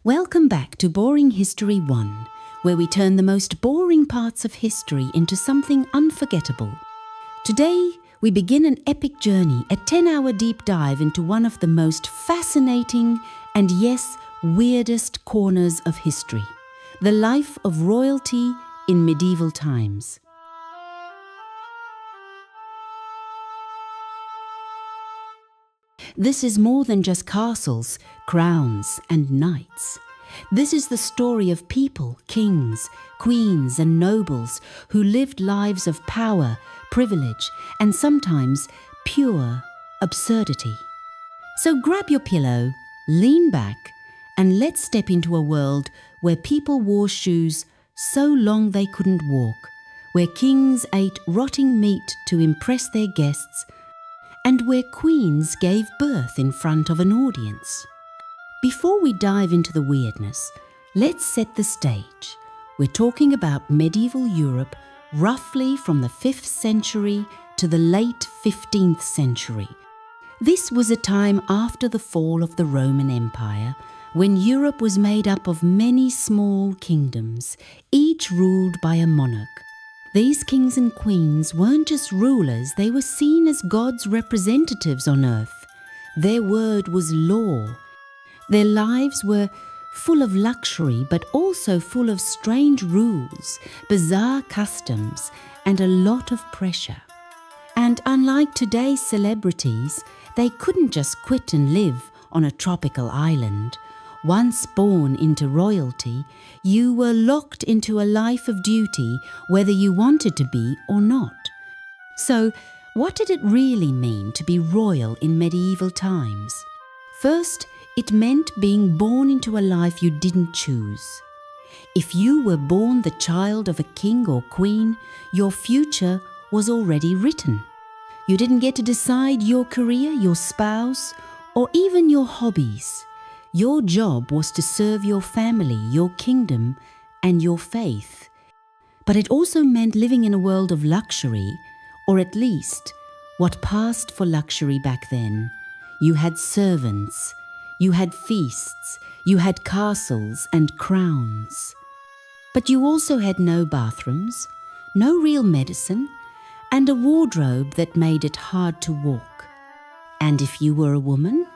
Welcome back to Boring History 1, where we turn the most boring parts of history into something unforgettable. Today, we begin an epic journey, a 10-hour deep dive into one of the most fascinating and, yes, weirdest corners of history, the life of royalty in medieval times. This is more than just castles, crowns, and knights. This is the story of people, kings, queens, and nobles who lived lives of power, privilege, and sometimes pure absurdity. So grab your pillow, lean back, and let's step into a world where people wore shoes so long they couldn't walk, where kings ate rotting meat to impress their guests, and where queens gave birth in front of an audience. Before we dive into the weirdness, let's set the stage. We're talking about medieval Europe, roughly from the 5th century to the late 15th century. This was a time after the fall of the Roman Empire, when Europe was made up of many small kingdoms, each ruled by a monarch. These kings and queens weren't just rulers, they were seen as God's representatives on earth. Their word was law. Their lives were full of luxury, but also full of strange rules, bizarre customs, and a lot of pressure. And unlike today's celebrities, they couldn't just quit and live on a tropical island. Once born into royalty, you were locked into a life of duty, whether you wanted to be or not. So, what did it really mean to be royal in medieval times? First, it meant being born into a life you didn't choose. If you were born the child of a king or queen, your future was already written. You didn't get to decide your career, your spouse, or even your hobbies. Your job was to serve your family, your kingdom, and your faith. But it also meant living in a world of luxury, or at least what passed for luxury back then. You had servants, you had feasts, you had castles and crowns. But you also had no bathrooms, no real medicine, and a wardrobe that made it hard to walk. And if you were a woman,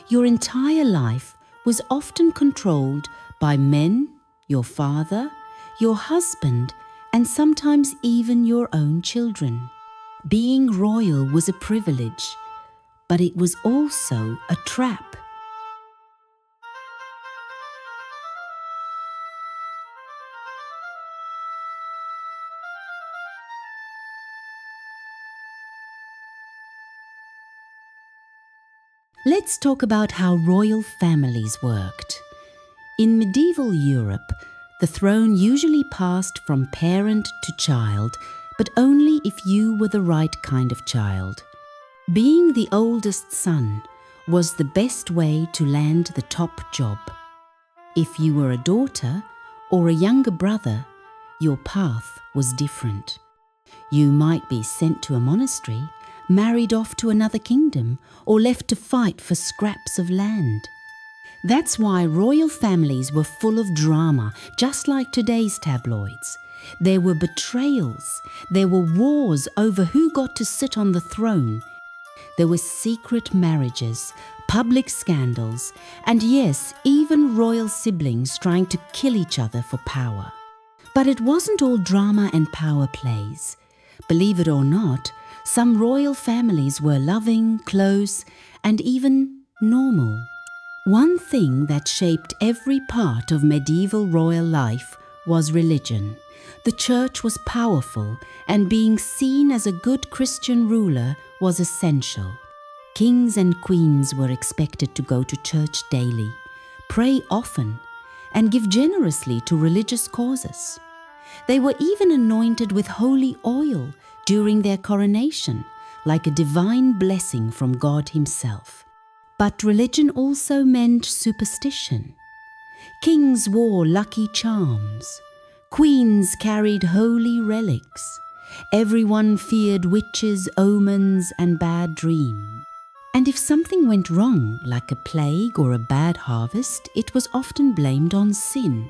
your entire life was often controlled by men, your father, your husband, and sometimes even your own children. Being royal was a privilege, but it was also a trap. Let's talk about how royal families worked. In medieval Europe, the throne usually passed from parent to child, but only if you were the right kind of child. Being the oldest son was the best way to land the top job. If you were a daughter or a younger brother, your path was different. You might be sent to a monastery, married off to another kingdom, or left to fight for scraps of land. That's why royal families were full of drama, just like today's tabloids. There were betrayals, there were wars over who got to sit on the throne. There were secret marriages, public scandals, and yes, even royal siblings trying to kill each other for power. But it wasn't all drama and power plays. Believe it or not, some royal families were loving, close, and even normal. One thing that shaped every part of medieval royal life was religion. The church was powerful, and being seen as a good Christian ruler was essential. Kings and queens were expected to go to church daily, pray often, and give generously to religious causes. They were even anointed with holy oil during their coronation, like a divine blessing from God Himself. But religion also meant superstition. Kings wore lucky charms. Queens carried holy relics. Everyone feared witches, omens, and bad dreams. And if something went wrong, like a plague or a bad harvest, it was often blamed on sin,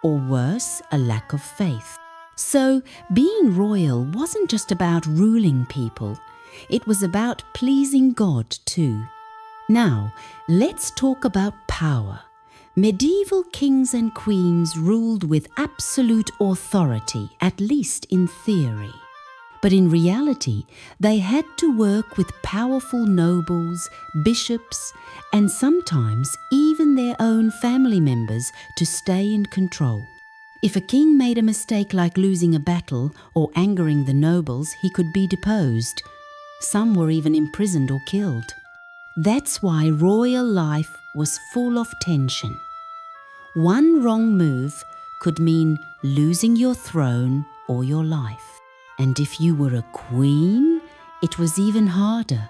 or worse, a lack of faith. So being royal wasn't just about ruling people, it was about pleasing God too. Now, let's talk about power. Medieval kings and queens ruled with absolute authority, at least in theory. But in reality, they had to work with powerful nobles, bishops, and sometimes even their own family members to stay in control. If a king made a mistake like losing a battle or angering the nobles, he could be deposed. Some were even imprisoned or killed. That's why royal life was full of tension. One wrong move could mean losing your throne or your life. And if you were a queen, it was even harder.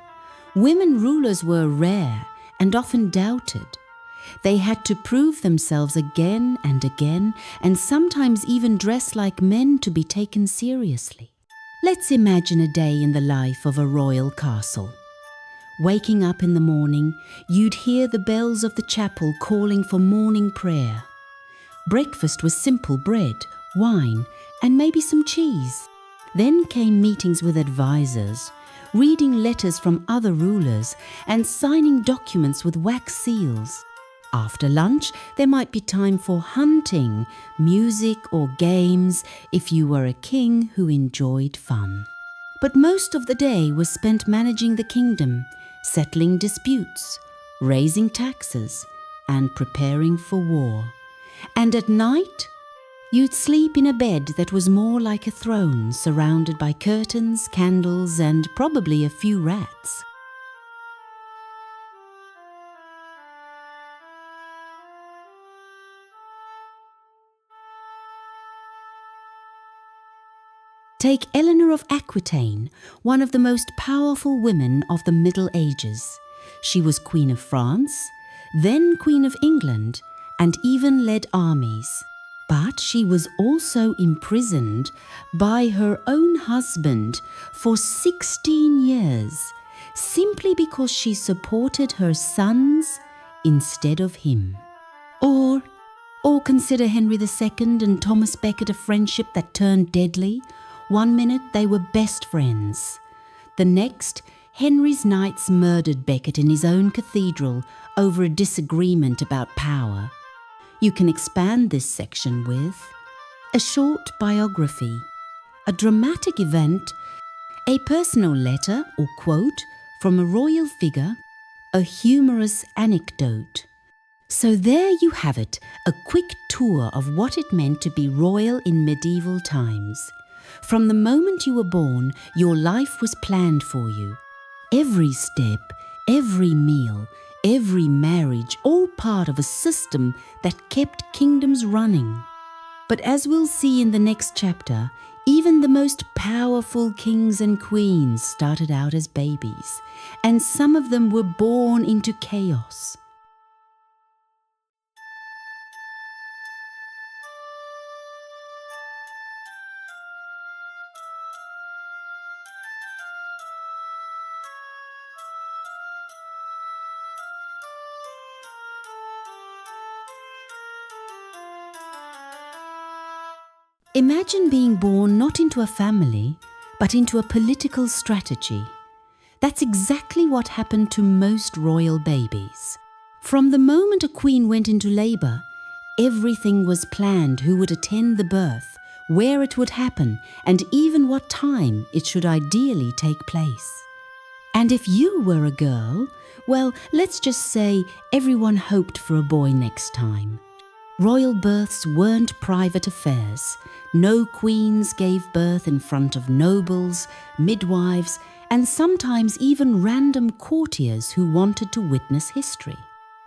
Women rulers were rare and often doubted. They had to prove themselves again and again, and sometimes even dress like men to be taken seriously. Let's imagine a day in the life of a royal castle. Waking up in the morning, you'd hear the bells of the chapel calling for morning prayer. Breakfast was simple bread, wine, and maybe some cheese. Then came meetings with advisors, reading letters from other rulers, and signing documents with wax seals. After lunch, there might be time for hunting, music, or games if you were a king who enjoyed fun. But most of the day was spent managing the kingdom, settling disputes, raising taxes, and preparing for war. And at night, you'd sleep in a bed that was more like a throne, surrounded by curtains, candles, and probably a few rats. Take Eleanor of Aquitaine, one of the most powerful women of the Middle Ages. She was Queen of France, then Queen of England, and even led armies. But she was also imprisoned by her own husband for 16 years, simply because she supported her sons instead of him. Or consider Henry II and Thomas Becket, a friendship that turned deadly. One minute they were best friends. The next, Henry's knights murdered Becket in his own cathedral over a disagreement about power. You can expand this section with a short biography, a dramatic event, a personal letter or quote from a royal figure, a humorous anecdote. So there you have it, a quick tour of what it meant to be royal in medieval times. From the moment you were born, your life was planned for you. Every step, every meal, every marriage, all part of a system that kept kingdoms running. But as we'll see in the next chapter, even the most powerful kings and queens started out as babies, and some of them were born into chaos. Imagine being born not into a family, but into a political strategy. That's exactly what happened to most royal babies. From the moment a queen went into labor, everything was planned: who would attend the birth, where it would happen, and even what time it should ideally take place. And if you were a girl, well, let's just say everyone hoped for a boy next time. Royal births weren't private affairs. No queens gave birth in front of nobles, midwives, and sometimes even random courtiers who wanted to witness history.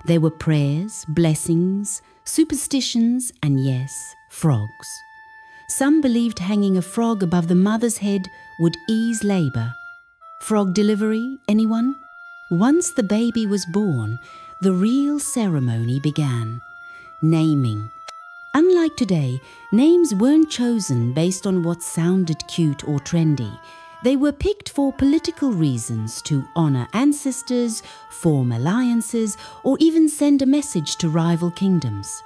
There were prayers, blessings, superstitions, and yes, frogs. Some believed hanging a frog above the mother's head would ease labor. Frog delivery, anyone? Once the baby was born, the real ceremony began. Naming. Unlike today, names weren't chosen based on what sounded cute or trendy. They were picked for political reasons, to honour ancestors, form alliances, or even send a message to rival kingdoms.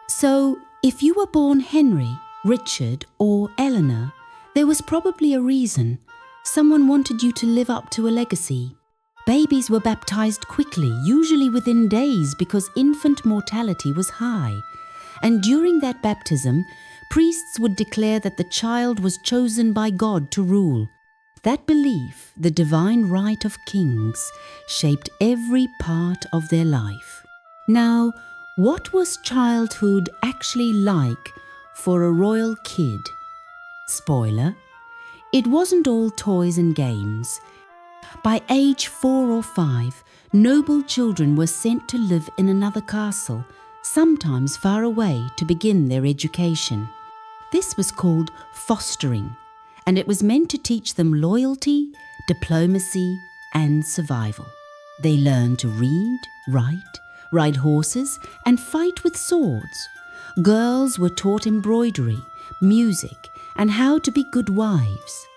So, if you were born Henry, Richard, or Eleanor, there was probably a reason. Someone wanted you to live up to a legacy. Babies were baptized quickly, usually within days, because infant mortality was high. And during that baptism, priests would declare that the child was chosen by God to rule. That belief, the divine right of kings, shaped every part of their life. Now, what was childhood actually like for a royal kid? Spoiler, it wasn't all toys and games. By age 4 or 5, noble children were sent to live in another castle, sometimes far away, to begin their education. This was called fostering, and it was meant to teach them loyalty, diplomacy, and survival. They learned to read, write, ride horses, and fight with swords. Girls were taught embroidery, music, and how to be good wives.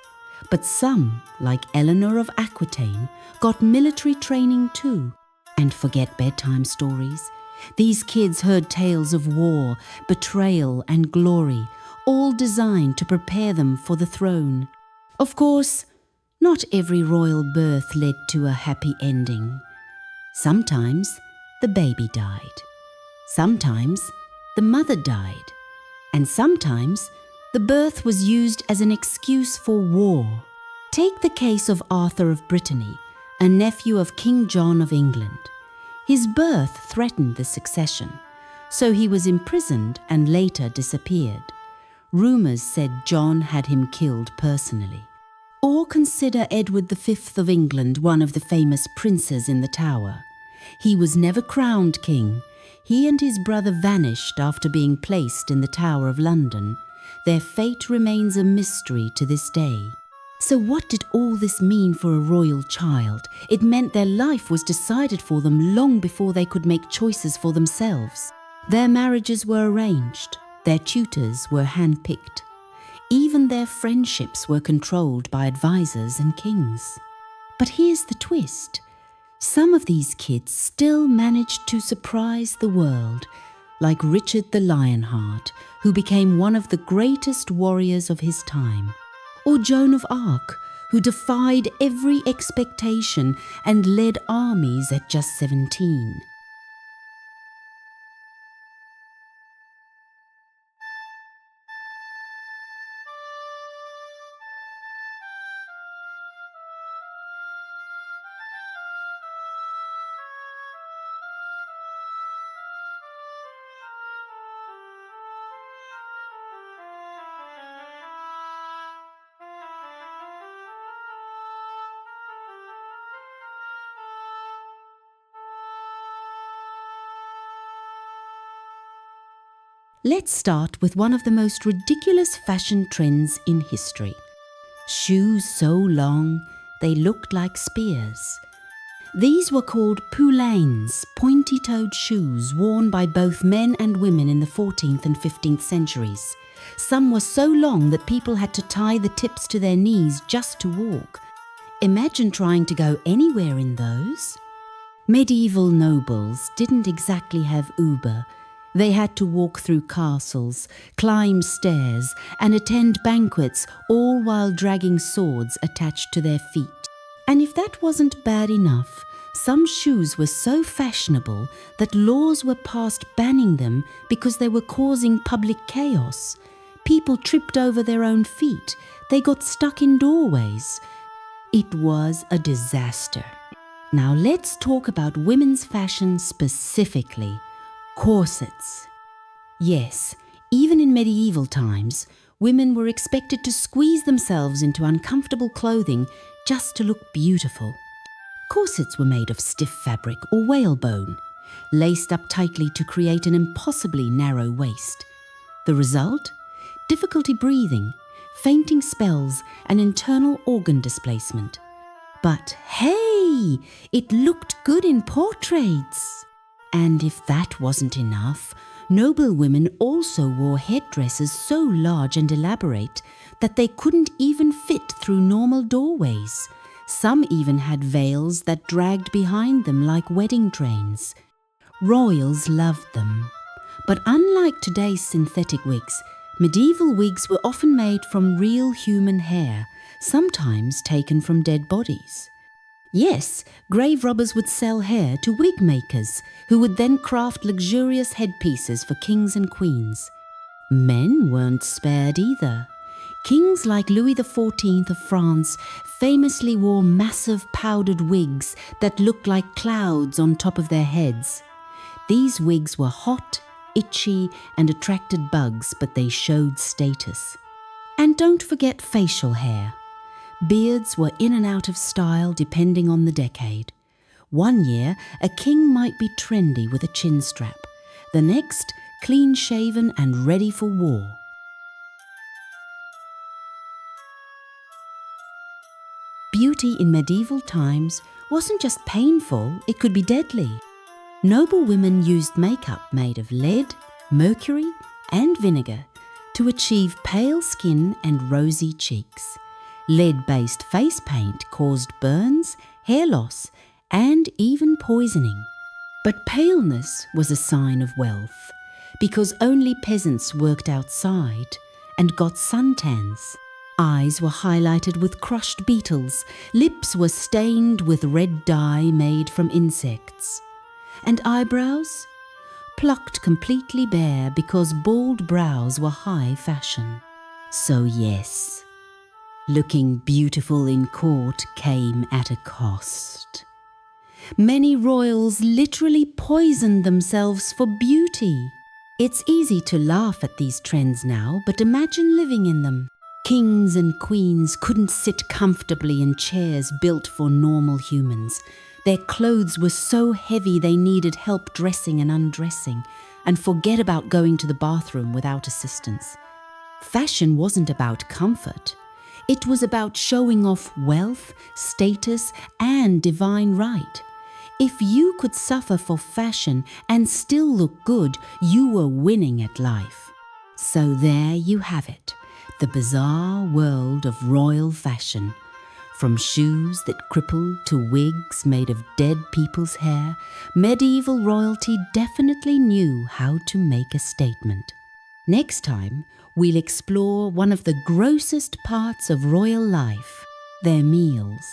But some, like Eleanor of Aquitaine, got military training too. And forget bedtime stories. These kids heard tales of war, betrayal, and glory, all designed to prepare them for the throne. Of course, not every royal birth led to a happy ending. Sometimes the baby died. Sometimes the mother died. And sometimes the birth was used as an excuse for war. Take the case of Arthur of Brittany, a nephew of King John of England. His birth threatened the succession, so he was imprisoned and later disappeared. Rumours said John had him killed personally. Or consider Edward V of England, one of the famous princes in the Tower. He was never crowned king. He and his brother vanished after being placed in the Tower of London. Their fate remains a mystery to this day. So what did all this mean for a royal child? It meant their life was decided for them long before they could make choices for themselves. Their marriages were arranged. Their tutors were handpicked. Even their friendships were controlled by advisors and kings. But here's the twist. Some of these kids still managed to surprise the world, like Richard the Lionheart, who became one of the greatest warriors of his time. Or Joan of Arc, who defied every expectation and led armies at just 17. Let's start with one of the most ridiculous fashion trends in history. Shoes so long they looked like spears. These were called poulaines, pointy-toed shoes worn by both men and women in the 14th and 15th centuries. Some were so long that people had to tie the tips to their knees just to walk. Imagine trying to go anywhere in those. Medieval nobles didn't exactly have Uber. They had to walk through castles, climb stairs, and attend banquets, all while dragging swords attached to their feet. And if that wasn't bad enough, some shoes were so fashionable that laws were passed banning them because they were causing public chaos. People tripped over their own feet. They got stuck in doorways. It was a disaster. Now let's talk about women's fashion specifically. Corsets. Yes, even in medieval times, women were expected to squeeze themselves into uncomfortable clothing just to look beautiful. Corsets were made of stiff fabric or whalebone, laced up tightly to create an impossibly narrow waist. The result? Difficulty breathing, fainting spells, and internal organ displacement. But hey, it looked good in portraits. And if that wasn't enough, Noble women also wore headdresses so large and elaborate that they couldn't even fit through normal doorways. Some even had veils that dragged behind them like wedding trains. Royals loved them. But unlike today's synthetic wigs, medieval wigs were often made from real human hair, sometimes taken from dead bodies. Yes, grave robbers would sell hair to wig makers, who would then craft luxurious headpieces for kings and queens. Men weren't spared either. Kings like Louis XIV of France famously wore massive powdered wigs that looked like clouds on top of their heads. These wigs were hot, itchy, and attracted bugs, but they showed status. And don't forget facial hair. Beards were in and out of style depending on the decade. One year, a king might be trendy with a chin strap. The next, clean-shaven and ready for war. Beauty in medieval times wasn't just painful, it could be deadly. Noble women used makeup made of lead, mercury, and vinegar to achieve pale skin and rosy cheeks. Lead-based face paint caused burns, hair loss, and even poisoning. But paleness was a sign of wealth, because only peasants worked outside and got suntans. Eyes were highlighted with crushed beetles, lips were stained with red dye made from insects. And eyebrows? Plucked completely bare because bald brows were high fashion. So yes, looking beautiful in court came at a cost. Many royals literally poisoned themselves for beauty. It's easy to laugh at these trends now, but imagine living in them. Kings and queens couldn't sit comfortably in chairs built for normal humans. Their clothes were so heavy they needed help dressing and undressing, and forget about going to the bathroom without assistance. Fashion wasn't about comfort. It was about showing off wealth, status, and divine right. If you could suffer for fashion and still look good, you were winning at life. So there you have it, the bizarre world of royal fashion. From shoes that crippled to wigs made of dead people's hair, medieval royalty definitely knew how to make a statement. Next time, we'll explore one of the grossest parts of royal life, their meals.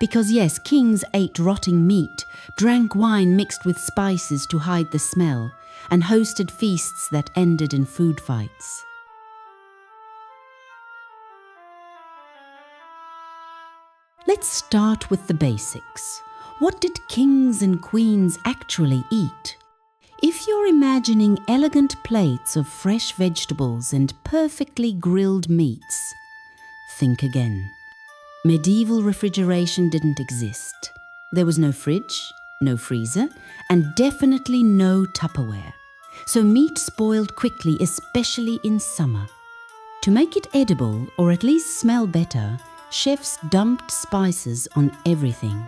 Because yes, kings ate rotting meat, drank wine mixed with spices to hide the smell, and hosted feasts that ended in food fights. Let's start with the basics. What did kings and queens actually eat? If you're imagining elegant plates of fresh vegetables and perfectly grilled meats, think again. Medieval refrigeration didn't exist. There was no fridge, no freezer, and definitely no Tupperware. So meat spoiled quickly, especially in summer. To make it edible, or at least smell better, chefs dumped spices on everything.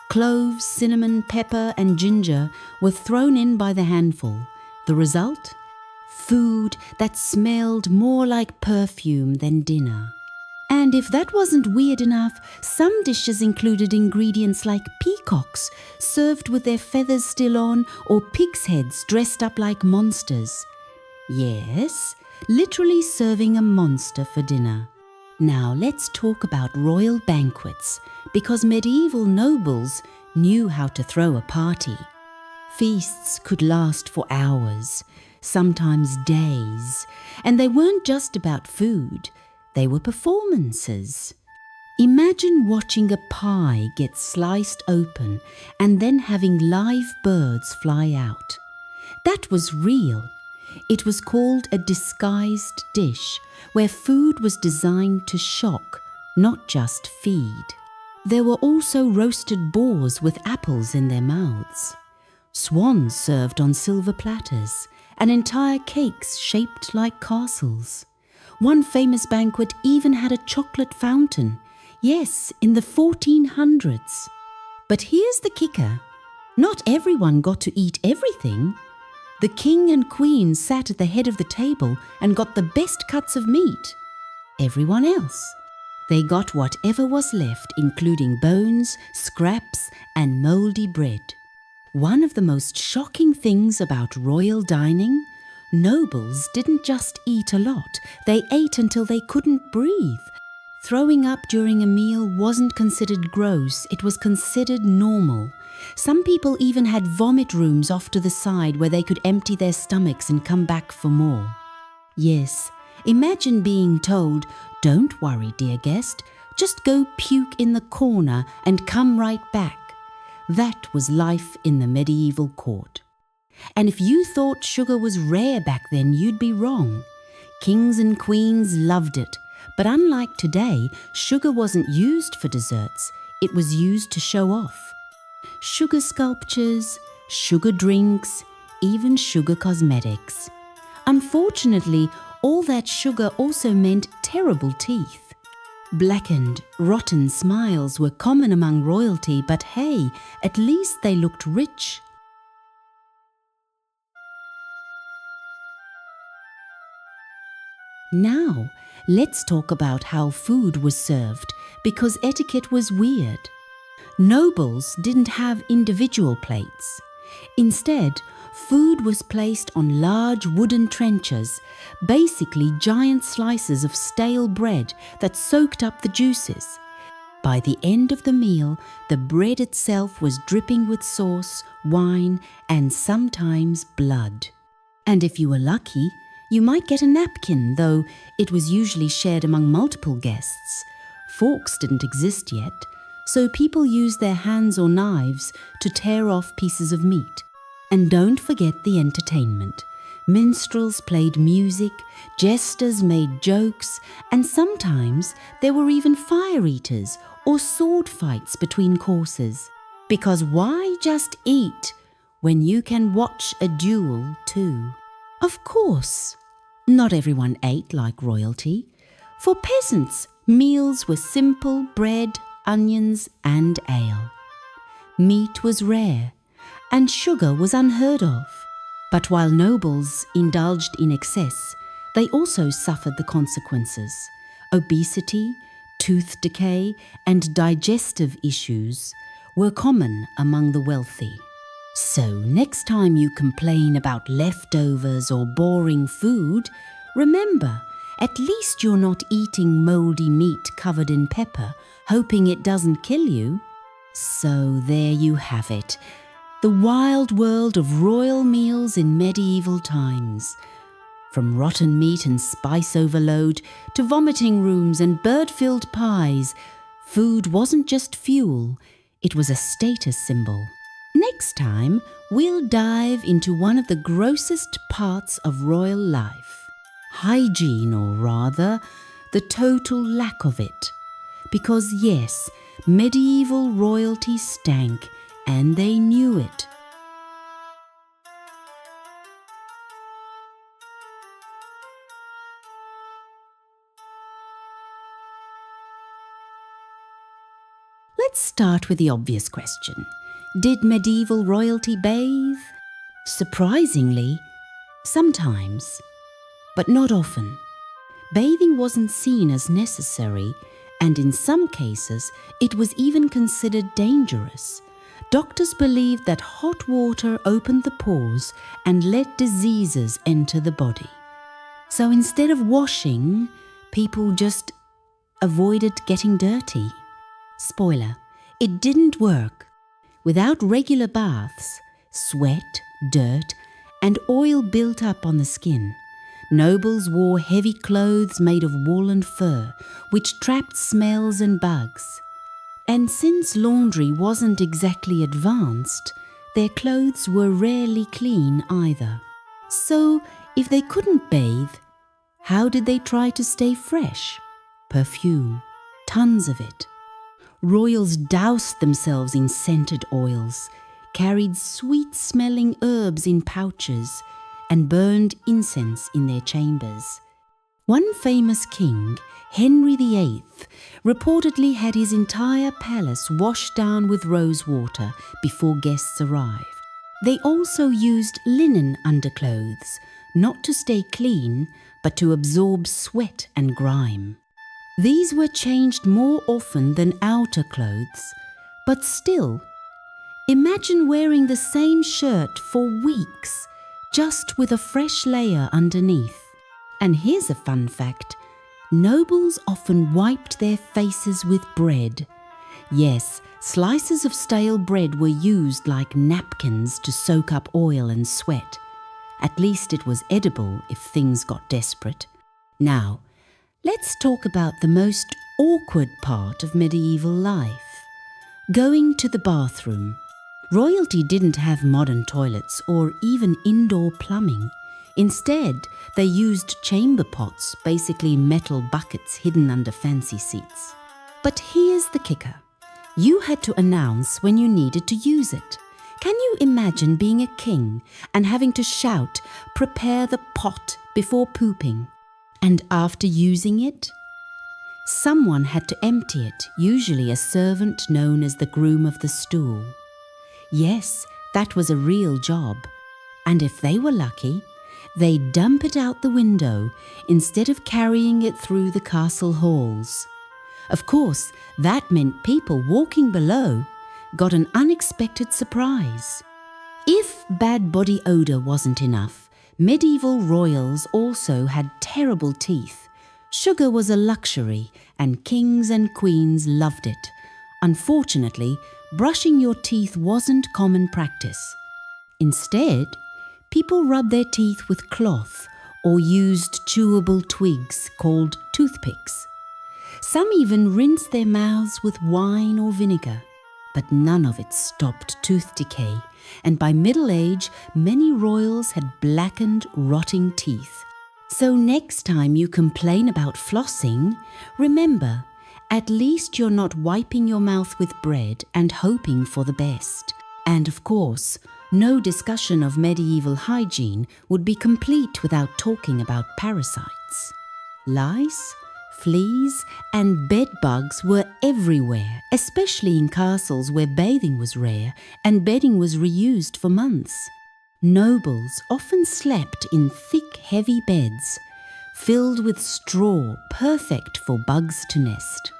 Cloves, cinnamon, pepper, and ginger were thrown in by the handful. The result? Food that smelled more like perfume than dinner. And if that wasn't weird enough, some dishes included ingredients like peacocks, served with their feathers still on, or pigs' heads dressed up like monsters. Yes, literally serving a monster for dinner. Now let's talk about royal banquets, because medieval nobles knew how to throw a party. Feasts could last for hours, sometimes days, and they weren't just about food, they were performances. Imagine watching a pie get sliced open and then having live birds fly out. That was real. It was called a disguised dish, where food was designed to shock, not just feed. There were also roasted boars with apples in their mouths, swans served on silver platters, and entire cakes shaped like castles. One famous banquet even had a chocolate fountain, yes, in the 1400s. But here's the kicker. Not everyone got to eat everything. The king and queen sat at the head of the table and got the best cuts of meat. Everyone else, they got whatever was left, including bones, scraps, and mouldy bread. One of the most shocking things about royal dining, nobles didn't just eat a lot, they ate until they couldn't breathe. Throwing up during a meal wasn't considered gross, it was considered normal. Some people even had vomit rooms off to the side where they could empty their stomachs and come back for more. Yes, imagine being told, "Don't worry, dear guest, just go puke in the corner and come right back." That was life in the medieval court. And if you thought sugar was rare back then, you'd be wrong. Kings and queens loved it. But unlike today, sugar wasn't used for desserts. It was used to show off. Sugar sculptures, sugar drinks, even sugar cosmetics. Unfortunately, all that sugar also meant terrible teeth. Blackened, rotten smiles were common among royalty, but hey, at least they looked rich. Now, let's talk about how food was served, because etiquette was weird. Nobles didn't have individual plates. Instead, food was placed on large wooden trenchers, basically giant slices of stale bread that soaked up the juices. By the end of the meal, the bread itself was dripping with sauce, wine, and sometimes blood. And if you were lucky, you might get a napkin, though it was usually shared among multiple guests. Forks didn't exist yet, so people used their hands or knives to tear off pieces of meat. And don't forget the entertainment. Minstrels played music, jesters made jokes, and sometimes there were even fire eaters or sword fights between courses. Because why just eat when you can watch a duel too? Of course, not everyone ate like royalty. For peasants, meals were simple bread, onions, and ale. Meat was rare, and sugar was unheard of. But while nobles indulged in excess, they also suffered the consequences. Obesity, tooth decay, and digestive issues were common among the wealthy. So next time you complain about leftovers or boring food, remember, at least you're not eating moldy meat covered in pepper, hoping it doesn't kill you. So there you have it, the wild world of royal meals in medieval times. From rotten meat and spice overload to vomiting rooms and bird-filled pies, food wasn't just fuel, it was a status symbol. Next time, we'll dive into one of the grossest parts of royal life. Hygiene, or rather, the total lack of it. Because yes, medieval royalty stank, and they knew it. Let's start with the obvious question. Did medieval royalty bathe? Surprisingly, sometimes, but not often. Bathing wasn't seen as necessary, and in some cases, it was even considered dangerous. Doctors believed that hot water opened the pores and let diseases enter the body. So instead of washing, people just avoided getting dirty. Spoiler, it didn't work. Without regular baths, sweat, dirt, and oil built up on the skin. Nobles wore heavy clothes made of wool and fur, which trapped smells and bugs. And since laundry wasn't exactly advanced, their clothes were rarely clean either. So, if they couldn't bathe, how did they try to stay fresh? Perfume, tons of it. Royals doused themselves in scented oils, carried sweet-smelling herbs in pouches, and burned incense in their chambers. One famous king, Henry VIII, reportedly had his entire palace washed down with rose water before guests arrived. They also used linen underclothes, not to stay clean, but to absorb sweat and grime. These were changed more often than outer clothes, but still, imagine wearing the same shirt for weeks, just with a fresh layer underneath. And here's a fun fact. Nobles often wiped their faces with bread. Yes, slices of stale bread were used like napkins to soak up oil and sweat. At least it was edible if things got desperate. Now, let's talk about the most awkward part of medieval life. Going to the bathroom. Royalty didn't have modern toilets or even indoor plumbing. Instead, they used chamber pots, basically metal buckets hidden under fancy seats. But here's the kicker. You had to announce when you needed to use it. Can you imagine being a king and having to shout, "Prepare the pot" before pooping? And after using it? Someone had to empty it, usually a servant known as the groom of the stool. Yes, that was a real job. And if they were lucky, they'd dump it out the window instead of carrying it through the castle halls. Of course, that meant people walking below got an unexpected surprise. If bad body odor wasn't enough, medieval royals also had terrible teeth. Sugar was a luxury, and kings and queens loved it. Unfortunately, brushing your teeth wasn't common practice. Instead, people rubbed their teeth with cloth or used chewable twigs called toothpicks. Some even rinsed their mouths with wine or vinegar. But none of it stopped tooth decay, and by middle age, many royals had blackened, rotting teeth. So next time you complain about flossing, remember, at least you're not wiping your mouth with bread and hoping for the best. And of course, no discussion of medieval hygiene would be complete without talking about parasites. Lice, fleas, and bed bugs were everywhere, especially in castles where bathing was rare and bedding was reused for months. Nobles often slept in thick, heavy beds, filled with straw, perfect for bugs to nest.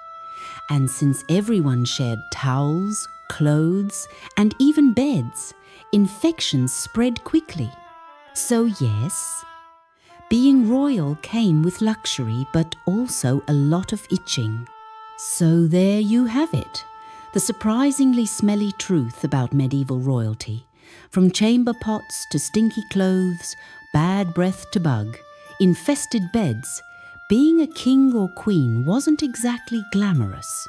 And since everyone shared towels, clothes, and even beds, infections spread quickly. So yes, being royal came with luxury, but also a lot of itching. So there you have it, the surprisingly smelly truth about medieval royalty. From chamber pots to stinky clothes, bad breath to bug, infested beds, being a king or queen wasn't exactly glamorous.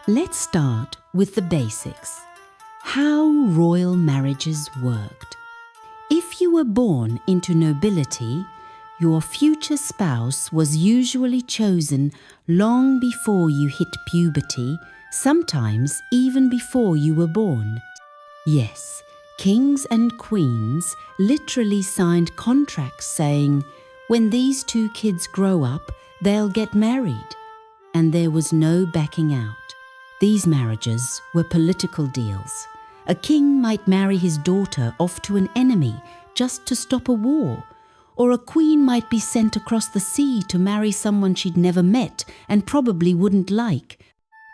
Let's start with the basics. How royal marriages worked. If you were born into nobility, your future spouse was usually chosen long before you hit puberty, sometimes even before you were born. Yes, kings and queens literally signed contracts saying, when these two kids grow up, they'll get married. And there was no backing out. These marriages were political deals. A king might marry his daughter off to an enemy just to stop a war, or a queen might be sent across the sea to marry someone she'd never met and probably wouldn't like.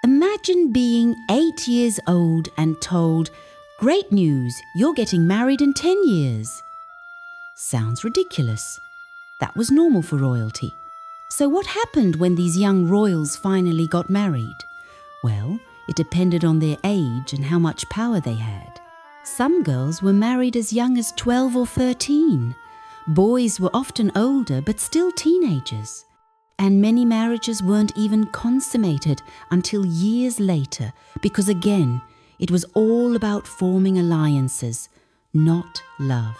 Imagine being 8 years old and told, "Great news, you're getting married in 10 years." Sounds ridiculous. That was normal for royalty. So what happened when these young royals finally got married? Well, it depended on their age and how much power they had. Some girls were married as young as 12 or 13. Boys were often older but still teenagers. And many marriages weren't even consummated until years later because, again, it was all about forming alliances, not love.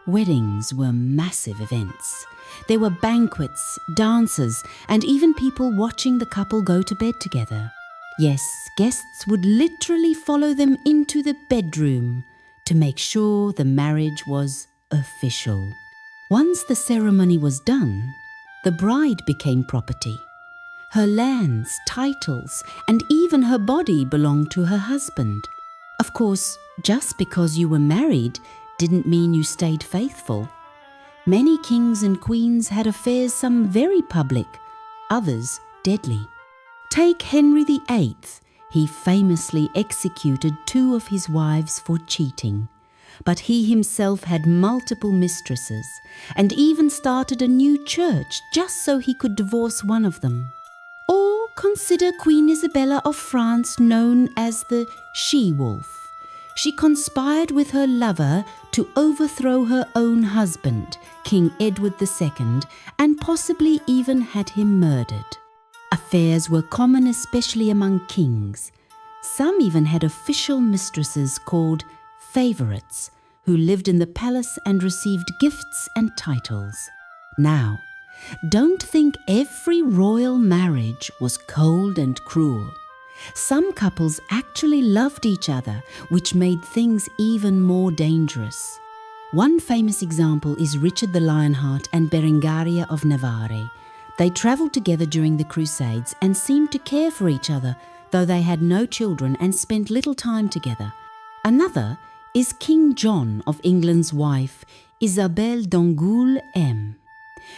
Weddings were massive events. There were banquets, dances, and even people watching the couple go to bed together. Yes, guests would literally follow them into the bedroom to make sure the marriage was official. Once the ceremony was done, the bride became property. Her lands, titles, and even her body belonged to her husband. Of course, just because you were married didn't mean you stayed faithful. Many kings and queens had affairs, some very public, others deadly. Take Henry VIII. He famously executed 2 of his wives for cheating, but he himself had multiple mistresses and even started a new church just so he could divorce one of them. Or consider Queen Isabella of France, known as the she-wolf. She conspired with her lover to overthrow her own husband, King Edward II, and possibly even had him murdered. Affairs were common, especially among kings. Some even had official mistresses called favourites, who lived in the palace and received gifts and titles. Now, don't think every royal marriage was cold and cruel. Some couples actually loved each other, which made things even more dangerous. One famous example is Richard the Lionheart and Berengaria of Navarre. They travelled together during the Crusades and seemed to care for each other, though they had no children and spent little time together. Another is King John of England's wife, Isabelle d'Angoulême M.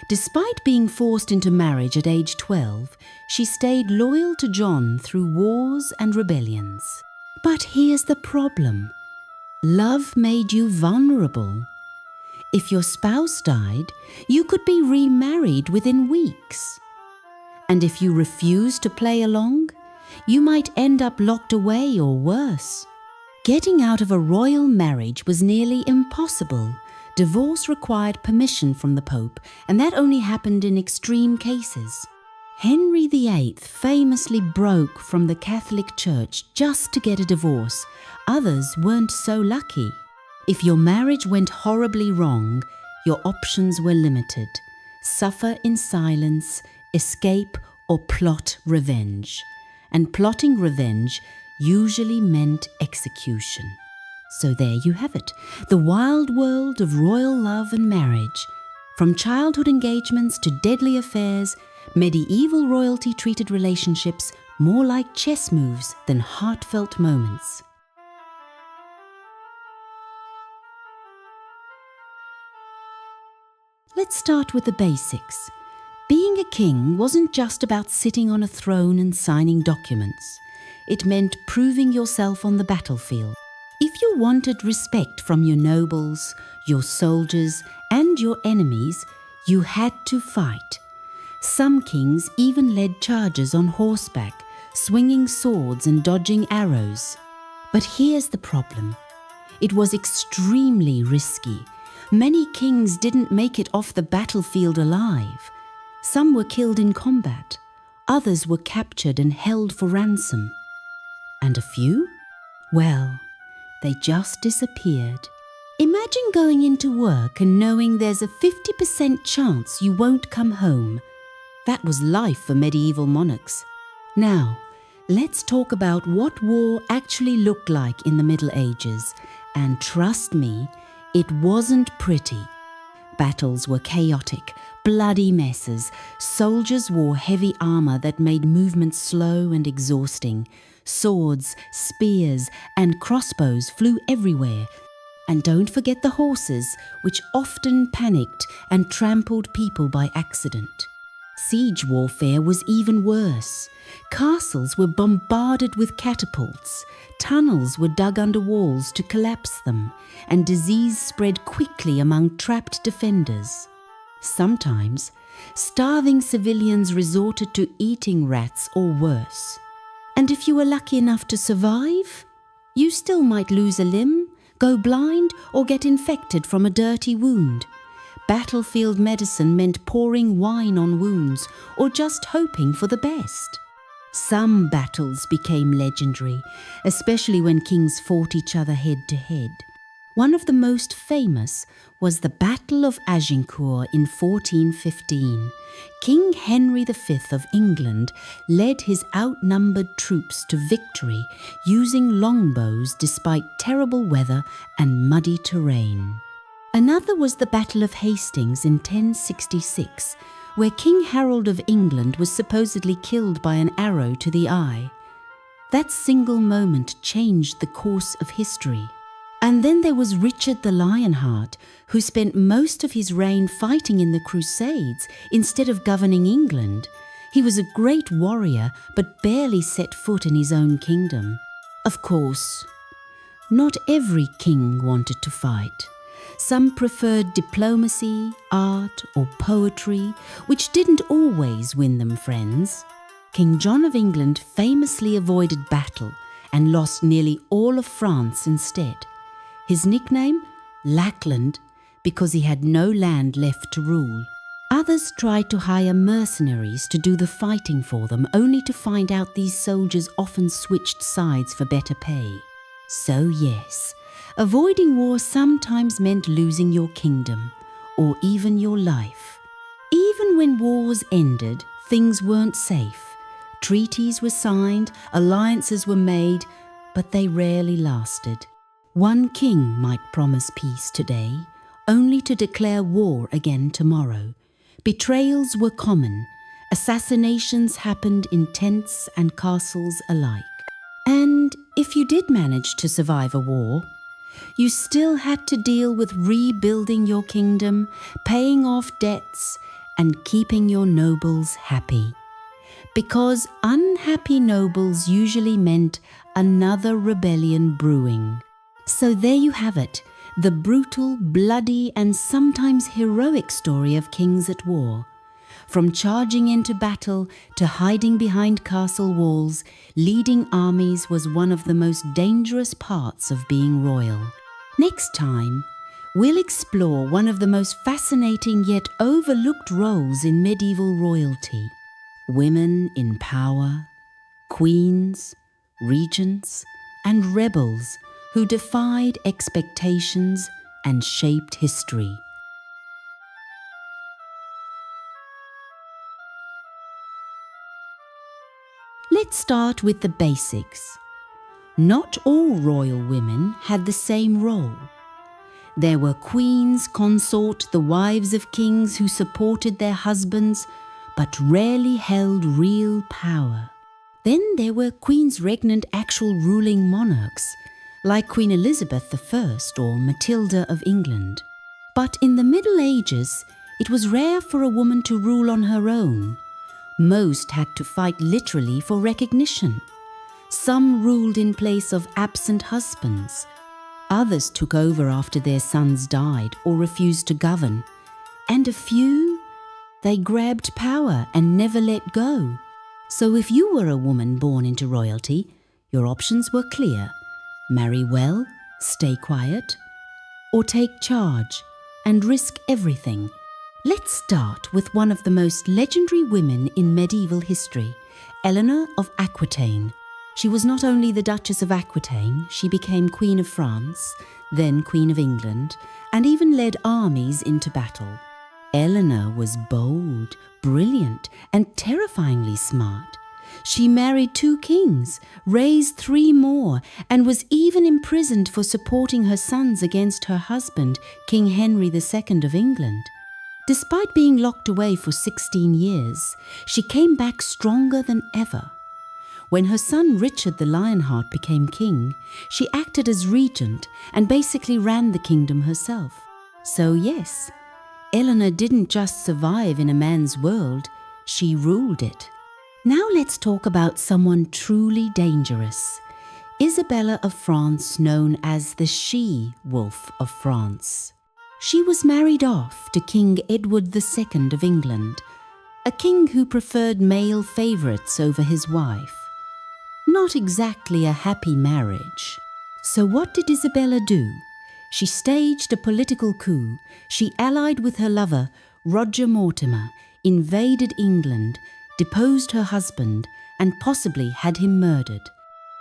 Despite being forced into marriage at age 12, she stayed loyal to John through wars and rebellions. But here's the problem. Love made you vulnerable. If your spouse died, you could be remarried within weeks. And if you refused to play along, you might end up locked away or worse. Getting out of a royal marriage was nearly impossible. Divorce required permission from the Pope, and that only happened in extreme cases. Henry VIII famously broke from the Catholic Church just to get a divorce. Others weren't so lucky. If your marriage went horribly wrong, your options were limited. Suffer in silence, escape, or plot revenge. And plotting revenge usually meant execution. So there you have it, the wild world of royal love and marriage. From childhood engagements to deadly affairs, medieval royalty treated relationships more like chess moves than heartfelt moments. Let's start with the basics. Being a king wasn't just about sitting on a throne and signing documents. It meant proving yourself on the battlefield. If you wanted respect from your nobles, your soldiers, and your enemies, you had to fight. Some kings even led charges on horseback, swinging swords and dodging arrows. But here's the problem. It was extremely risky. Many kings didn't make it off the battlefield alive. Some were killed in combat. Others were captured and held for ransom. And a few? Well, they just disappeared. Imagine going into work and knowing there's a 50% chance you won't come home. That was life for medieval monarchs. Now, let's talk about what war actually looked like in the Middle Ages. And trust me, it wasn't pretty. Battles were chaotic, bloody messes. Soldiers wore heavy armour that made movement slow and exhausting. Swords, spears, and crossbows flew everywhere. And don't forget the horses, which often panicked and trampled people by accident. Siege warfare was even worse. Castles were bombarded with catapults. Tunnels were dug under walls to collapse them, and disease spread quickly among trapped defenders. Sometimes, starving civilians resorted to eating rats or worse. And if you were lucky enough to survive, you still might lose a limb, go blind, or get infected from a dirty wound. Battlefield medicine meant pouring wine on wounds or just hoping for the best. Some battles became legendary, especially when kings fought each other head to head. One of the most famous was the Battle of Agincourt in 1415. King Henry V of England led his outnumbered troops to victory using longbows despite terrible weather and muddy terrain. Another was the Battle of Hastings in 1066, where King Harold of England was supposedly killed by an arrow to the eye. That single moment changed the course of history. And then there was Richard the Lionheart, who spent most of his reign fighting in the Crusades instead of governing England. He was a great warrior, but barely set foot in his own kingdom. Of course, not every king wanted to fight. Some preferred diplomacy, art, or poetry, which didn't always win them friends. King John of England famously avoided battle and lost nearly all of France instead. His nickname? Lackland, because he had no land left to rule. Others tried to hire mercenaries to do the fighting for them, only to find out these soldiers often switched sides for better pay. So yes, avoiding war sometimes meant losing your kingdom, or even your life. Even when wars ended, things weren't safe. Treaties were signed, alliances were made, but they rarely lasted. One king might promise peace today, only to declare war again tomorrow. Betrayals were common. Assassinations happened in tents and castles alike. And if you did manage to survive a war, you still had to deal with rebuilding your kingdom, paying off debts, and keeping your nobles happy. Because unhappy nobles usually meant another rebellion brewing. So there you have it, the brutal, bloody, and sometimes heroic story of kings at war. From charging into battle to hiding behind castle walls, leading armies was one of the most dangerous parts of being royal. Next time, we'll explore one of the most fascinating yet overlooked roles in medieval royalty. Women in power, queens, regents, and rebels who defied expectations and shaped history. Let's start with the basics. Not all royal women had the same role. There were queens consort, the wives of kings who supported their husbands, but rarely held real power. Then there were queens regnant, actual ruling monarchs, like Queen Elizabeth I or Matilda of England. But in the Middle Ages, it was rare for a woman to rule on her own. Most had to fight literally for recognition. Some ruled in place of absent husbands. Others took over after their sons died or refused to govern. And a few, they grabbed power and never let go. So if you were a woman born into royalty, your options were clear. Marry well, stay quiet, or take charge and risk everything. Let's start with one of the most legendary women in medieval history, Eleanor of Aquitaine. She was not only the Duchess of Aquitaine, she became Queen of France, then Queen of England, and even led armies into battle. Eleanor was bold, brilliant, and terrifyingly smart. She married 2 kings, raised 3 more, and was even imprisoned for supporting her sons against her husband, King Henry II of England. Despite being locked away for 16 years, she came back stronger than ever. When her son Richard the Lionheart became king, she acted as regent and basically ran the kingdom herself. So yes, Eleanor didn't just survive in a man's world, she ruled it. Now let's talk about someone truly dangerous. Isabella of France, known as the She-Wolf of France. She was married off to King Edward II of England, a king who preferred male favourites over his wife. Not exactly a happy marriage. So what did Isabella do? She staged a political coup. She allied with her lover, Roger Mortimer, invaded England, deposed her husband, and possibly had him murdered.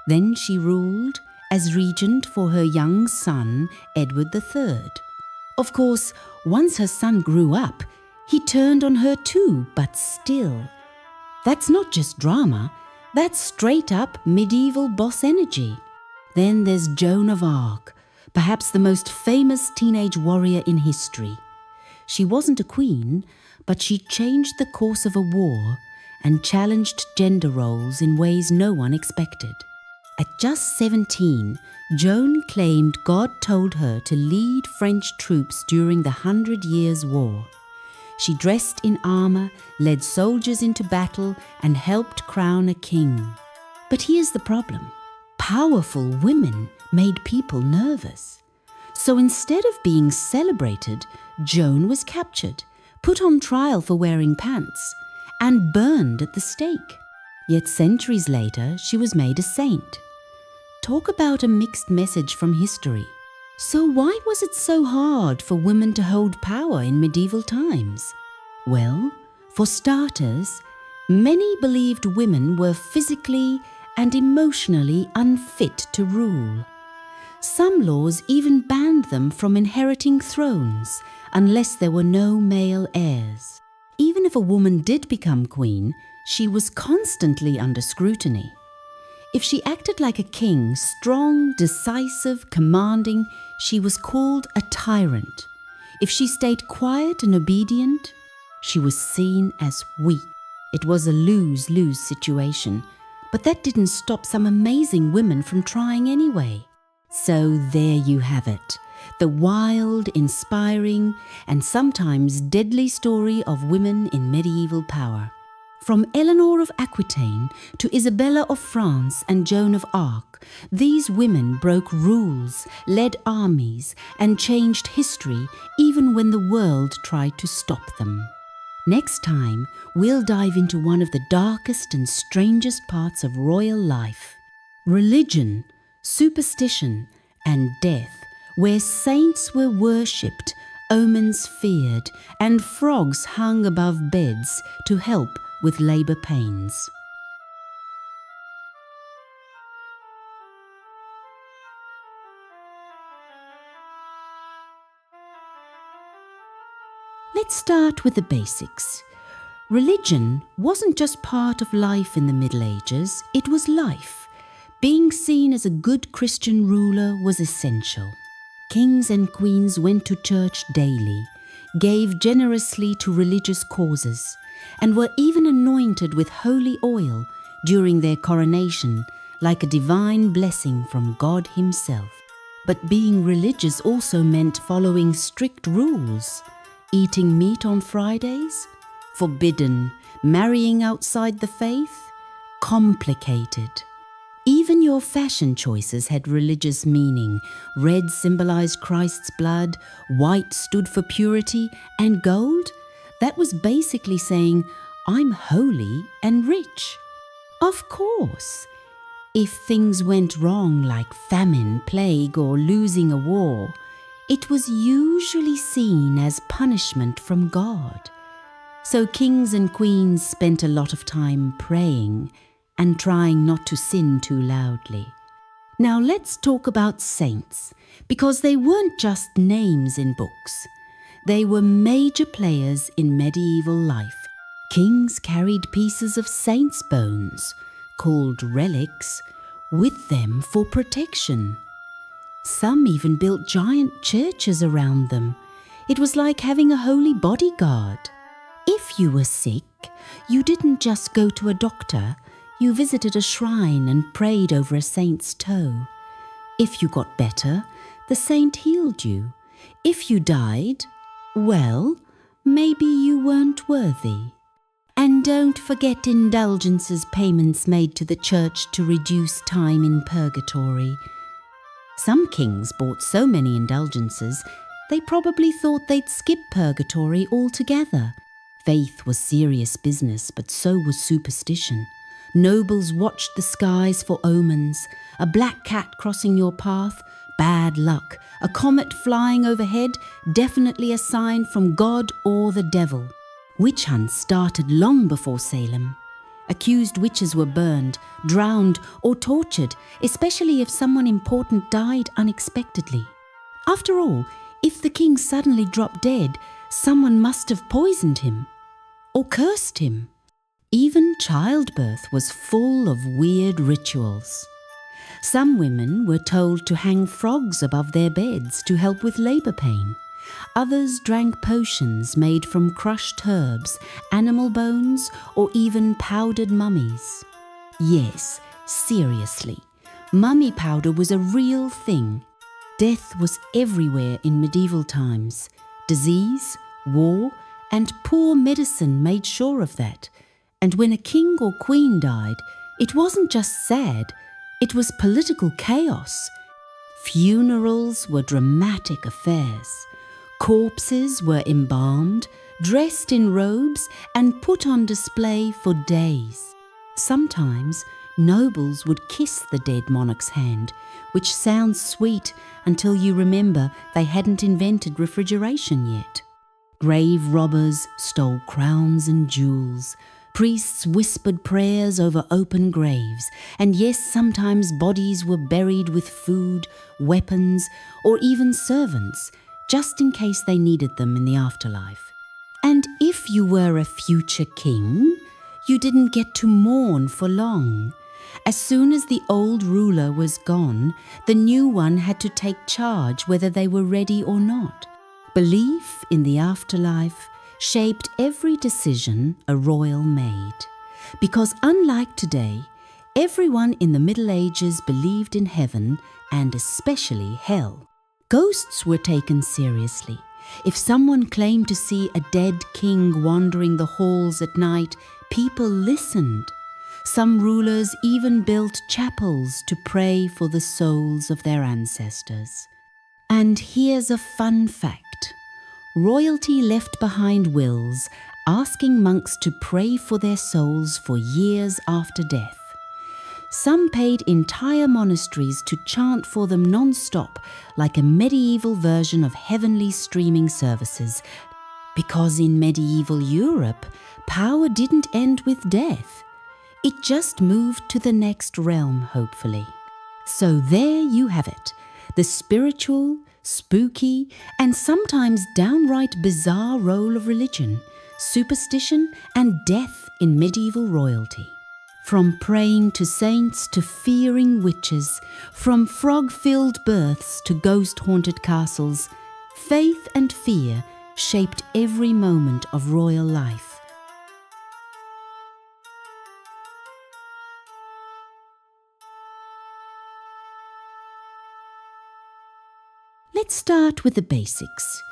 Then she ruled as regent for her young son, Edward III. Of course, once her son grew up, he turned on her too, but still. That's not just drama, that's straight up medieval boss energy. Then there's Joan of Arc, perhaps the most famous teenage warrior in history. She wasn't a queen, but she changed the course of a war and challenged gender roles in ways no one expected. At just 17, Joan claimed God told her to lead French troops during the 100 Years' War. She dressed in armor, led soldiers into battle, and helped crown a king. But here's the problem. Powerful women made people nervous. So instead of being celebrated, Joan was captured, put on trial for wearing pants, and burned at the stake. Yet centuries later, she was made a saint. Talk about a mixed message from history. So why was it so hard for women to hold power in medieval times? Well, for starters, many believed women were physically and emotionally unfit to rule. Some laws even banned them from inheriting thrones unless there were no male heirs. Even if a woman did become queen, she was constantly under scrutiny. If she acted like a king, strong, decisive, commanding, she was called a tyrant. If she stayed quiet and obedient, she was seen as weak. It was a lose-lose situation, but that didn't stop some amazing women from trying anyway. So there you have it, the wild, inspiring, and sometimes deadly story of women in medieval power. From Eleanor of Aquitaine to Isabella of France and Joan of Arc, these women broke rules, led armies, and changed history even when the world tried to stop them. Next time, we'll dive into one of the darkest and strangest parts of royal life: religion, superstition, and death, where saints were worshipped, omens feared, and frogs hung above beds to help with labor pains. Let's start with the basics. Religion wasn't just part of life in the Middle Ages, it was life. Being seen as a good Christian ruler was essential. Kings and queens went to church daily, gave generously to religious causes, and were even anointed with holy oil during their coronation, like a divine blessing from God Himself. But being religious also meant following strict rules. Eating meat on Fridays? Forbidden. Marrying outside the faith? Complicated. Even your fashion choices had religious meaning. Red symbolized Christ's blood, white stood for purity, and gold? That was basically saying, I'm holy and rich. Of course, if things went wrong like famine, plague, or losing a war, it was usually seen as punishment from God. So kings and queens spent a lot of time praying and trying not to sin too loudly. Now let's talk about saints, because they weren't just names in books. They were major players in medieval life. Kings carried pieces of saints' bones, called relics, with them for protection. Some even built giant churches around them. It was like having a holy bodyguard. If you were sick, you didn't just go to a doctor. You visited a shrine and prayed over a saint's toe. If you got better, the saint healed you. If you died, well, maybe you weren't worthy. And don't forget indulgences payments made to the church to reduce time in purgatory. Some kings bought so many indulgences, they probably thought they'd skip purgatory altogether. Faith was serious business, but so was superstition. Nobles watched the skies for omens. A black cat crossing your path, bad luck. A comet flying overhead, definitely a sign from God or the devil. Witch hunts started long before Salem. Accused witches were burned, drowned, or tortured, especially if someone important died unexpectedly. After all, if the king suddenly dropped dead, someone must have poisoned him or cursed him. Even childbirth was full of weird rituals. Some women were told to hang frogs above their beds to help with labor pain. Others drank potions made from crushed herbs, animal bones, or even powdered mummies. Yes, seriously, mummy powder was a real thing. Death was everywhere in medieval times. Disease, war, and poor medicine made sure of that. And when a king or queen died, it wasn't just sad, it was political chaos. Funerals were dramatic affairs. Corpses were embalmed, dressed in robes, and put on display for days. Sometimes nobles would kiss the dead monarch's hand, which sounds sweet until you remember they hadn't invented refrigeration yet. Grave robbers stole crowns and jewels. Priests whispered prayers over open graves, and yes, sometimes bodies were buried with food, weapons, or even servants, just in case they needed them in the afterlife. And if you were a future king, you didn't get to mourn for long. As soon as the old ruler was gone, the new one had to take charge whether they were ready or not. Belief in the afterlife shaped every decision a royal made. Because unlike today, everyone in the Middle Ages believed in heaven and especially hell. Ghosts were taken seriously. If someone claimed to see a dead king wandering the halls at night, people listened. Some rulers even built chapels to pray for the souls of their ancestors. And here's a fun fact. Royalty left behind wills asking monks to pray for their souls for years after death. Some paid entire monasteries to chant for them non-stop, like a medieval version of heavenly streaming services, because in medieval Europe, power didn't end with death. It just moved to the next realm, hopefully. So there you have it, the spiritual, spooky, and sometimes downright bizarre role of religion, superstition, and death in medieval royalty. From praying to saints to fearing witches, from frog-filled births to ghost-haunted castles, faith and fear shaped every moment of royal life. Let's start with the basics.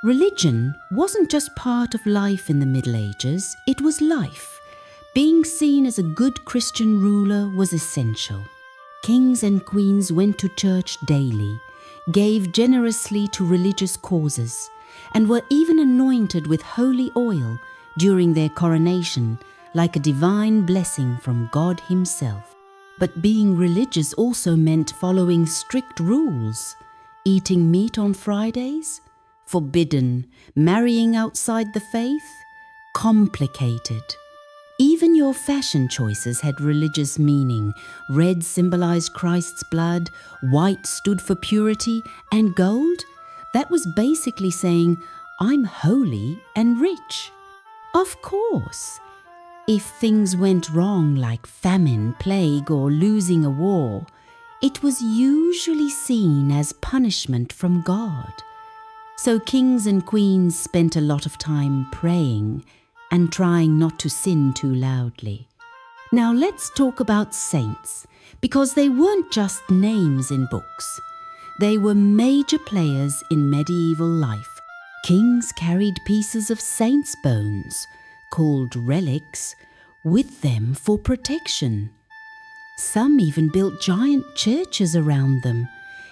Religion wasn't just part of life in the Middle Ages, it was life. Being seen as a good Christian ruler was essential. Kings and queens went to church daily, gave generously to religious causes, and were even anointed with holy oil during their coronation, like a divine blessing from God Himself. But being religious also meant following strict rules. Eating meat on Fridays? Forbidden. Marrying outside the faith? Complicated. Even your fashion choices had religious meaning. Red symbolized Christ's blood, white stood for purity, and gold? That was basically saying, I'm holy and rich. Of course, if things went wrong like famine, plague, or losing a war, it was usually seen as punishment from God. So kings and queens spent a lot of time praying and trying not to sin too loudly. Now let's talk about saints, because they weren't just names in books. They were major players in medieval life. Kings carried pieces of saints' bones, called relics, with them for protection. Some even built giant churches around them.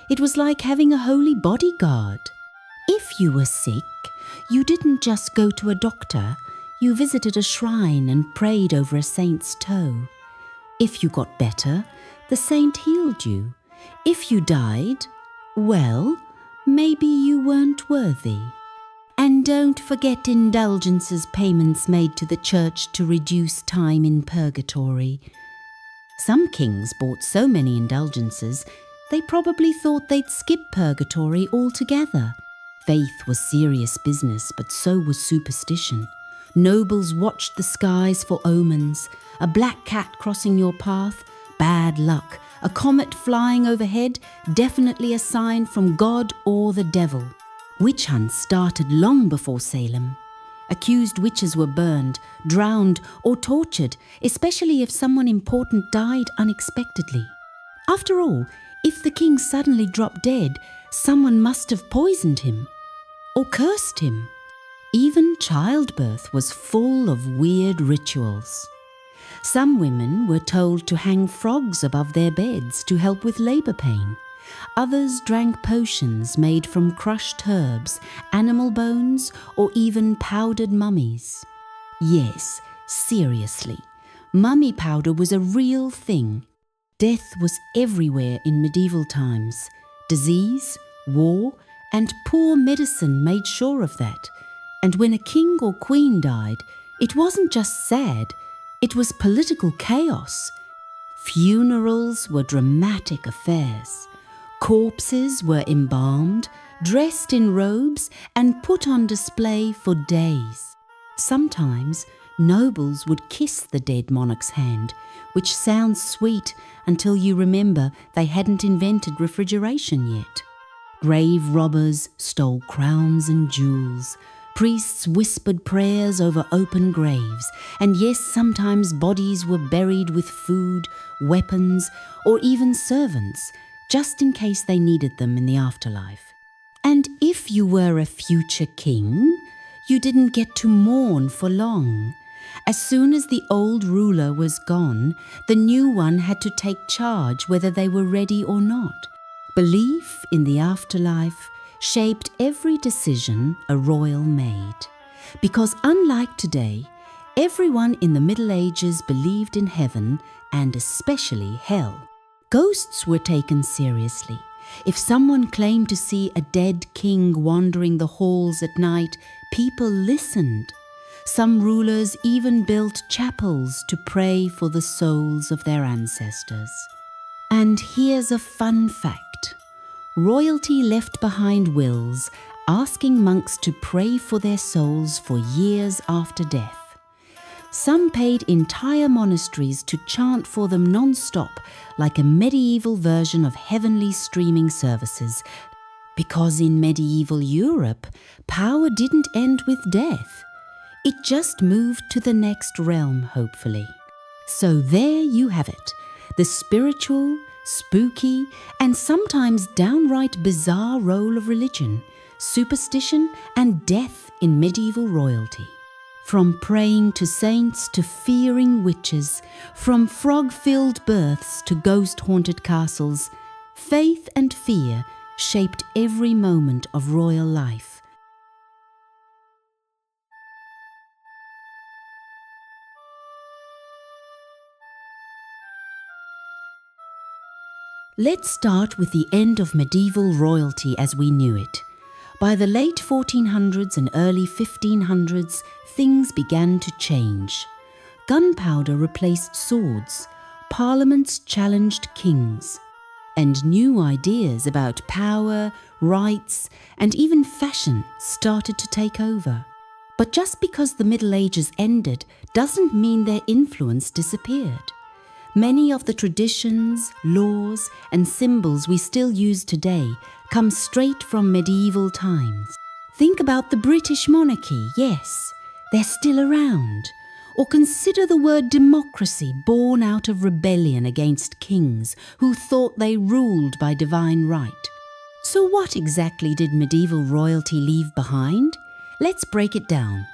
It was like having a holy bodyguard. If you were sick, you didn't just go to a doctor, you visited a shrine and prayed over a saint's toe. If you got better, the saint healed you. If you died, well, maybe you weren't worthy. And don't forget indulgences payments made to the church to reduce time in purgatory. Some kings bought so many indulgences, they probably thought they'd skip purgatory altogether. Faith was serious business, but so was superstition. Nobles watched the skies for omens. A black cat crossing your path, bad luck. A comet flying overhead, definitely a sign from God or the devil. Witch hunts started long before Salem. Accused witches were burned, drowned, or tortured, especially if someone important died unexpectedly. After all, if the king suddenly dropped dead, someone must have poisoned him or cursed him. Even childbirth was full of weird rituals. Some women were told to hang frogs above their beds to help with labor pain. Others drank potions made from crushed herbs, animal bones, or even powdered mummies. Yes, seriously, mummy powder was a real thing. Death was everywhere in medieval times. Disease, war, and poor medicine made sure of that. And when a king or queen died, it wasn't just sad, it was political chaos. Funerals were dramatic affairs. Corpses were embalmed, dressed in robes, and put on display for days. Sometimes nobles would kiss the dead monarch's hand, which sounds sweet until you remember they hadn't invented refrigeration yet. Grave robbers stole crowns and jewels. Priests whispered prayers over open graves, and yes, sometimes bodies were buried with food, weapons, or even servants, just in case they needed them in the afterlife. And if you were a future king, you didn't get to mourn for long. As soon as the old ruler was gone, the new one had to take charge whether they were ready or not. Belief in the afterlife shaped every decision a royal made. Because unlike today, everyone in the Middle Ages believed in heaven and especially hell. Ghosts were taken seriously. If someone claimed to see a dead king wandering the halls at night, people listened. Some rulers even built chapels to pray for the souls of their ancestors. And here's a fun fact. Royalty left behind wills asking monks to pray for their souls for years after death. Some paid entire monasteries to chant for them non-stop, like a medieval version of heavenly streaming services, because in medieval Europe, power didn't end with death. It just moved to the next realm, hopefully. So there you have it, the spiritual, spooky, and sometimes downright bizarre role of religion, superstition, and death in medieval royalty. From praying to saints to fearing witches, from frog-filled births to ghost-haunted castles, faith and fear shaped every moment of royal life. Let's start with the end of medieval royalty as we knew it. By the late 1400s and early 1500s, things began to change. Gunpowder replaced swords, parliaments challenged kings, and new ideas about power, rights, and even fashion started to take over. But just because the Middle Ages ended doesn't mean their influence disappeared. Many of the traditions, laws, and symbols we still use today come straight from medieval times. Think about the British monarchy, yes, they're still around. Or consider the word democracy born out of rebellion against kings who thought they ruled by divine right. So what exactly did medieval royalty leave behind? Let's break it down.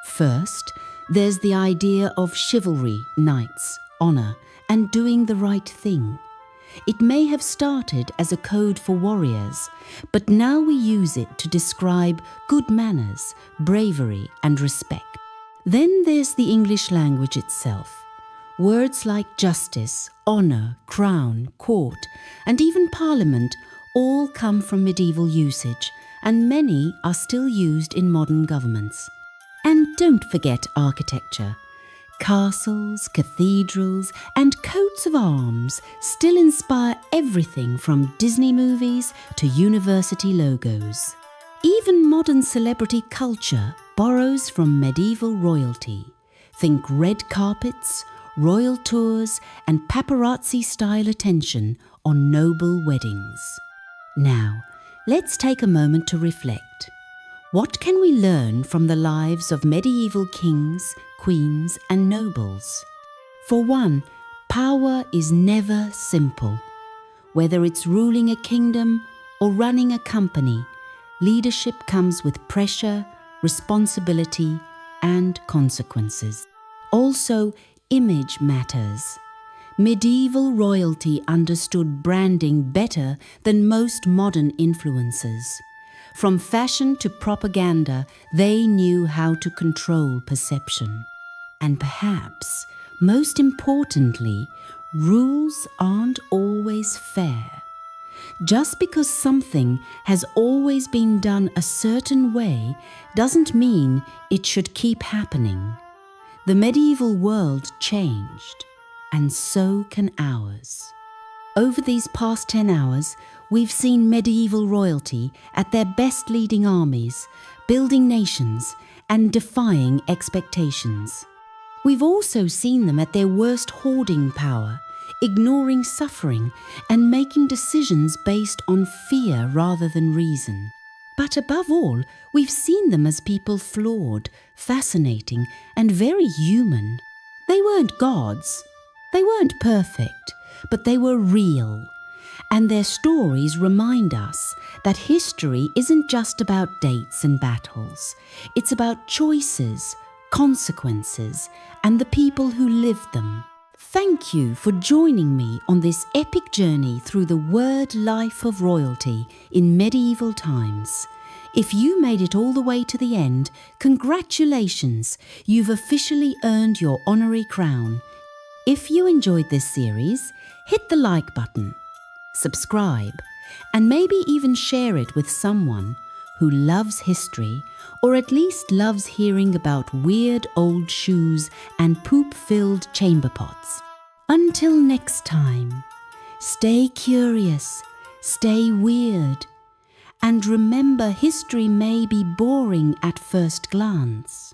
First, there's the idea of chivalry, knights, honor, and doing the right thing. It may have started as a code for warriors, but now we use it to describe good manners, bravery, and respect. Then there's the English language itself. Words like justice, honor, crown, court, and even parliament all come from medieval usage, and many are still used in modern governments. And don't forget architecture. Castles, cathedrals, and coats of arms still inspire everything from Disney movies to university logos. Even modern celebrity culture borrows from medieval royalty. Think red carpets, royal tours, and paparazzi-style attention on noble weddings. Now, let's take a moment to reflect. What can we learn from the lives of medieval kings, queens, and nobles? For one, power is never simple. Whether it's ruling a kingdom or running a company, leadership comes with pressure, responsibility, and consequences. Also, image matters. Medieval royalty understood branding better than most modern influencers. From fashion to propaganda, they knew how to control perception. And perhaps, most importantly, rules aren't always fair. Just because something has always been done a certain way doesn't mean it should keep happening. The medieval world changed, and so can ours. Over these past 10 hours, we've seen medieval royalty at their best leading armies, building nations, and defying expectations. We've also seen them at their worst hoarding power, ignoring suffering and making decisions based on fear rather than reason. But above all, we've seen them as people flawed, fascinating, and very human. They weren't gods. They weren't perfect, but they were real. And their stories remind us that history isn't just about dates and battles. It's about choices, consequences, and the people who lived them. Thank you for joining me on this epic journey through the word life of royalty in medieval times. If you made it all the way to the end, congratulations! You've officially earned your honorary crown. If you enjoyed this series, hit the like button, subscribe, and maybe even share it with someone who loves history or at least loves hearing about weird old shoes and poop-filled chamber pots. Until next time, stay curious, stay weird, and remember history may be boring at first glance.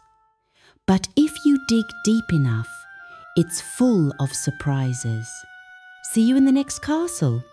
But if you dig deep enough, it's full of surprises. See you in the next castle.